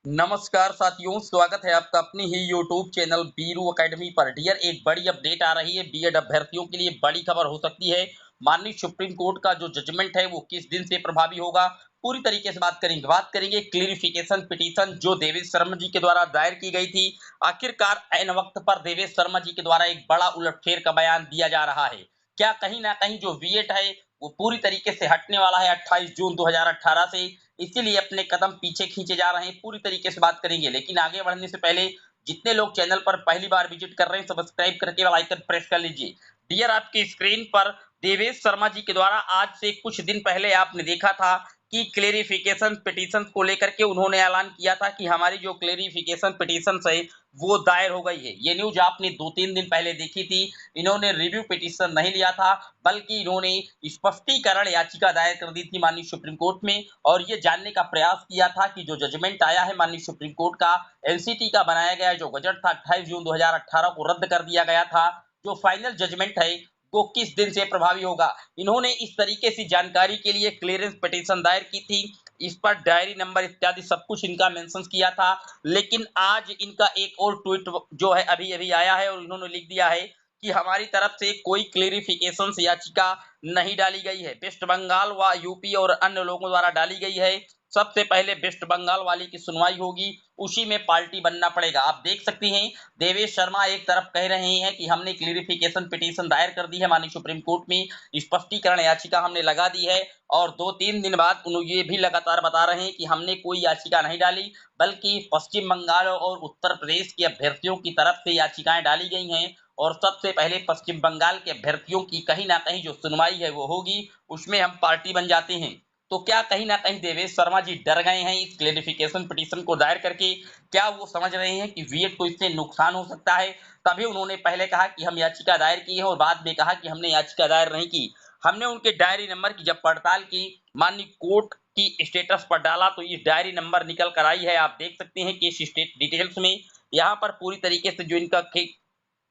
नमस्कार साथियों, स्वागत है आपका अपनी ही यूट्यूब चैनल बीरू एकेडमी पर। डियर, एक बड़ी अपडेट आ रही है। बीएड अभ्यर्थियों के लिए बड़ी खबर हो सकती है। माननीय सुप्रीम कोर्ट का जो जजमेंट है वो किस दिन से प्रभावी होगा, पूरी तरीके से बात करेंगे क्लेरिफिकेशन पिटीशन जो देवेश शर्मा जी के द्वारा दायर की गई थी। आखिरकार ऐन वक्त पर देवेश शर्मा जी के द्वारा एक बड़ा उलटफेर का बयान दिया जा रहा है। क्या कहीं ना कहीं जो बीएड है वो पूरी तरीके से हटने वाला है 28 जून 2018 से, इसीलिए अपने कदम पीछे खींचे जा रहे हैं। पूरी तरीके से बात करेंगे, लेकिन आगे बढ़ने से पहले जितने लोग चैनल पर पहली बार विजिट कर रहे हैं, सब्सक्राइब करके बेल आइकन प्रेस कर लीजिए। डियर, आपकी स्क्रीन पर देवेश शर्मा जी के द्वारा आज से कुछ दिन पहले आपने देखा था कि क्लेरिफिकेशन पिटीशन को लेकर के उन्होंने ऐलान किया था कि हमारी जो क्लेरिफिकेशन पिटीशन है वो दायर हो गई है। ये न्यूज आपने 2-3 दिन पहले देखी थी। इन्होंने रिव्यू पिटीशन नहीं लिया था, बल्कि इन्होंने स्पष्टीकरण याचिका दायर कर दी थी माननीय सुप्रीम कोर्ट में, और ये जानने का प्रयास किया था कि जो जजमेंट आया है माननीय सुप्रीम कोर्ट का, एनसीटी का बनाया गया जो गजट था 28 जून 2018 को रद्द कर दिया गया था, जो फाइनल जजमेंट है वो किस दिन से प्रभावी होगा। इन्होंने इस तरीके से जानकारी के लिए क्लियरेंस पिटीशन दायर की थी। इस पर डायरी नंबर इत्यादि सब कुछ इनका मेंशन किया था। लेकिन आज इनका एक और ट्वीट जो है अभी अभी आया है, और इन्होंने लिख दिया है कि हमारी तरफ से कोई क्लेरिफिकेशन याचिका नहीं डाली गई है। वेस्ट बंगाल व यूपी और अन्य लोगों द्वारा डाली गई है। सबसे पहले वेस्ट बंगाल वाली की सुनवाई होगी, उसी में पार्टी बनना पड़ेगा। आप देख सकते हैं, देवेश शर्मा एक तरफ कह रहे हैं कि हमने क्लेरिफिकेशन पिटीशन दायर कर दी है माननीय सुप्रीम कोर्ट में, स्पष्टीकरण याचिका हमने लगा दी है, और 2-3 दिन बाद उन्होंने ये भी लगातार बता रहे हैं कि हमने कोई याचिका नहीं डाली, बल्कि पश्चिम बंगाल और उत्तर प्रदेश के अभ्यर्थियों की तरफ से याचिकाएं डाली गई हैं, और सबसे पहले पश्चिम बंगाल के अभ्यर्थियों की कहीं ना कहीं जो सुनवाई है वो होगी, उसमें हम पार्टी बन जाते हैं। तो क्या कहीं ना कहीं देवेश शर्मा जी डर गए हैं इस क्लेरिफिकेशन पिटीशन को दायर करके? क्या वो समझ रहे हैं कि बीएड को इससे नुकसान हो सकता है? तभी उन्होंने पहले कहा कि हम याचिका दायर की है, और बाद में कहा कि हमने याचिका दायर नहीं की। हमने उनके डायरी नंबर की जब पड़ताल की, माननीय कोर्ट की स्टेटस पर डाला, तो इस डायरी नंबर निकल कर आई है। आप देख सकते हैं कि इस स्टेट डिटेल्स में यहाँ पर पूरी तरीके से जो इनका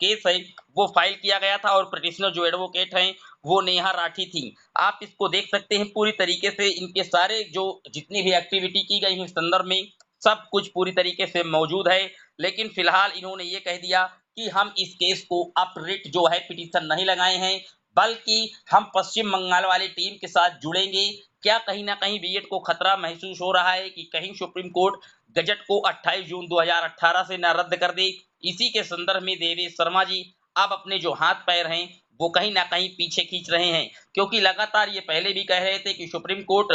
केस है वो फाइल किया गया था, और पिटिशनर जो एडवोकेट हैं वो नेहा राठी थी। आप इसको देख सकते हैं पूरी तरीके से इनके सारे जो जितनी भी एक्टिविटी की गई है इस संदर्भ में सब कुछ पूरी तरीके से मौजूद है। लेकिन फिलहाल इन्होंने ये कह दिया कि हम इस केस को अप रिट जो है पिटीशन नहीं लगाए हैं, बल्कि हम पश्चिम बंगाल वाली टीम के साथ जुड़ेंगे। क्या कहीं ना कहीं बीएड को खतरा महसूस हो रहा है कि कहीं सुप्रीम कोर्ट गजट को 28 जून 2018 से न रद्द कर दे? इसी के संदर्भ में देवेश शर्मा जी अब अपने जो हाथ पैर हैं वो कहीं ना कहीं पीछे खींच रहे हैं, क्योंकि लगातार ये पहले भी कह रहे थे कि सुप्रीम कोर्ट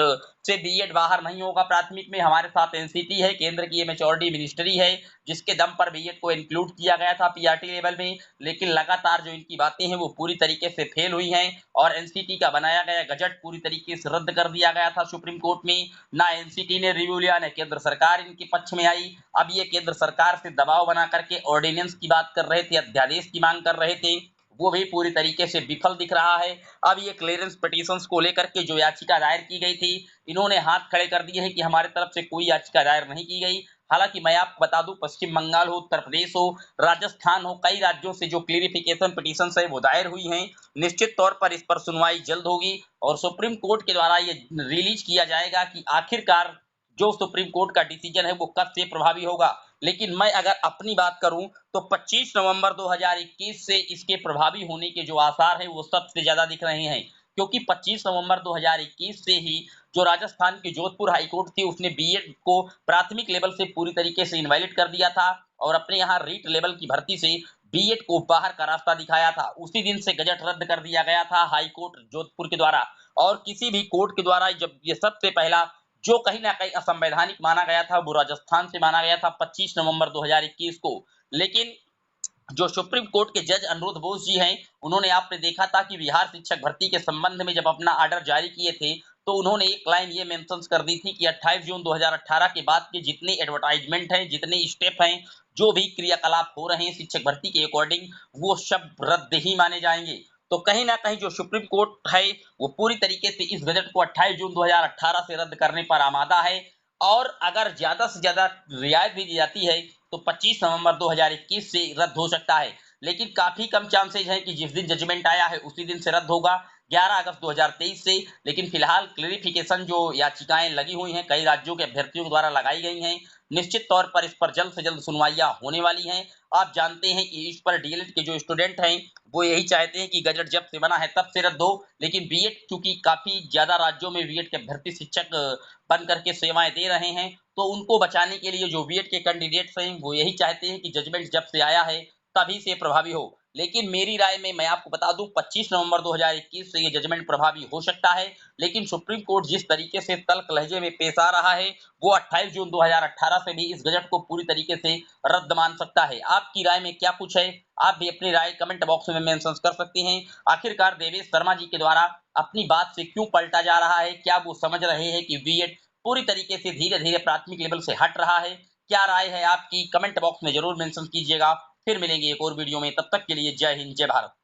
से बीएड बाहर नहीं होगा। प्राथमिक में हमारे साथ एनसीटी है, केंद्र की एमएचआरडी मिनिस्ट्री है, जिसके दम पर बीएड को इंक्लूड किया गया था पीआरटी लेवल में। लेकिन लगातार जो इनकी बातें हैं वो पूरी तरीके से फेल हुई हैं, और एनसीटी का बनाया गया गजट पूरी तरीके से रद्द कर दिया गया था सुप्रीम कोर्ट में। ना एनसीटी ने रिव्यू लिया, न केंद्र सरकार इनके पक्ष में आई। अब ये केंद्र सरकार से दबाव बना करके ऑर्डिनेंस की बात कर रहे थे, अध्यादेश की मांग कर रहे थे, वो भी पूरी तरीके से विफल दिख रहा है। अब ये क्लियरेंस पिटीशंस को लेकर के जो याचिका दायर की गई थी, इन्होंने हाथ खड़े कर दिए हैं कि हमारे तरफ से कोई याचिका दायर नहीं की गई। हालांकि मैं आपको बता दूं, पश्चिम बंगाल हो, उत्तर प्रदेश हो, राजस्थान हो, कई राज्यों से जो क्लियरिफिकेशन पिटीशंस है वो दायर हुई हैं। निश्चित तौर पर इस पर सुनवाई जल्द होगी, और सुप्रीम कोर्ट के द्वारा ये रिलीज किया जाएगा कि आखिरकार जो सुप्रीम कोर्ट का डिसीजन है वो कब से प्रभावी होगा। लेकिन मैं अगर अपनी बात करूं तो 25 नवंबर 2021 से इसके प्रभावी होने के जो आसार हैं वो सबसे ज्यादा दिख रहे हैं, क्योंकि 25 नवंबर 2021 से ही जो राजस्थान की जोधपुर हाईकोर्ट थी उसने बीएड को प्राथमिक लेवल से पूरी तरीके से इनवैलिड कर दिया था, और अपने यहाँ रीट लेवल की भर्ती से बीएड को बाहर का रास्ता दिखाया था। उसी दिन से गजट रद्द कर दिया गया था हाईकोर्ट जोधपुर के द्वारा, और किसी भी कोर्ट के द्वारा जब ये सबसे पहला जो कहीं ना कहीं असंवैधानिक माना गया था वो राजस्थान से माना गया था 25 नवंबर 2021 को। लेकिन जो सुप्रीम कोर्ट के जज अनिरुद्ध बोस जी हैं, उन्होंने आपने देखा था कि बिहार शिक्षक भर्ती के संबंध में जब अपना ऑर्डर जारी किए थे, तो उन्होंने एक लाइन ये मेंशन कर दी थी कि 28 जून 2018 के बाद के जितने एडवर्टाइजमेंट हैं, जितने स्टेप हैं, जो भी क्रियाकलाप हो रहे हैं शिक्षक भर्ती के अकॉर्डिंग, वो सब रद्द ही माने जाएंगे। तो कहीं ना कहीं जो सुप्रीम कोर्ट है वो पूरी तरीके से इस गजट को 28 जून 2018 से रद्द करने पर आमादा है, और अगर ज्यादा से ज्यादा रियायत भी दी जाती है तो 25 नवंबर 2021 से रद्द हो सकता है। लेकिन काफी कम चांसेज हैं कि जिस दिन जजमेंट आया है उसी दिन से रद्द होगा, 11 अगस्त 2023 से। लेकिन फिलहाल क्लेरिफिकेशन जो याचिकाएं लगी हुई हैं कई राज्यों के अभ्यर्थियों द्वारा लगाई गई हैं, निश्चित तौर पर इस पर जल्द से जल्द सुनवाइयां होने वाली हैं। आप जानते हैं कि इस पर डीएलएड के जो स्टूडेंट हैं वो यही चाहते हैं कि गजट जब से बना है तब से रद्द हो, लेकिन बीएड चूंकि काफी ज्यादा राज्यों में बीएड के भर्ती शिक्षक बन करके सेवाएं दे रहे हैं, तो उनको बचाने के लिए जो बीएड के कैंडिडेट्स हैं वो यही चाहते हैं कि जजमेंट जब से आया है तभी से प्रभावी हो। लेकिन मेरी राय में मैं आपको बता दूं 25 नवंबर 2021 से ये जजमेंट प्रभावी हो सकता है, लेकिन सुप्रीम कोर्ट जिस तरीके से तल्ख लहजे में पेश आ रहा है वो 28 जून 2018 से भी इस गजट को पूरी तरीके से रद्द मान सकता है। आपकी राय में क्या कुछ है? आप भी अपनी राय कमेंट बॉक्स में मेंशन कर सकती हैं। आखिरकार देवेश शर्मा जी के द्वारा अपनी बात से क्यों पलटा जा रहा है? क्या वो समझ रहे हैं कि बीएड पूरी तरीके से धीरे-धीरे प्राथमिक लेवल से हट रहा है? क्या राय है आपकी? कमेंट बॉक्स में ज़रूर मेंशन कीजिएगा। फिर मिलेंगे एक और वीडियो में, तब तक के लिए जय हिंद, जय भारत।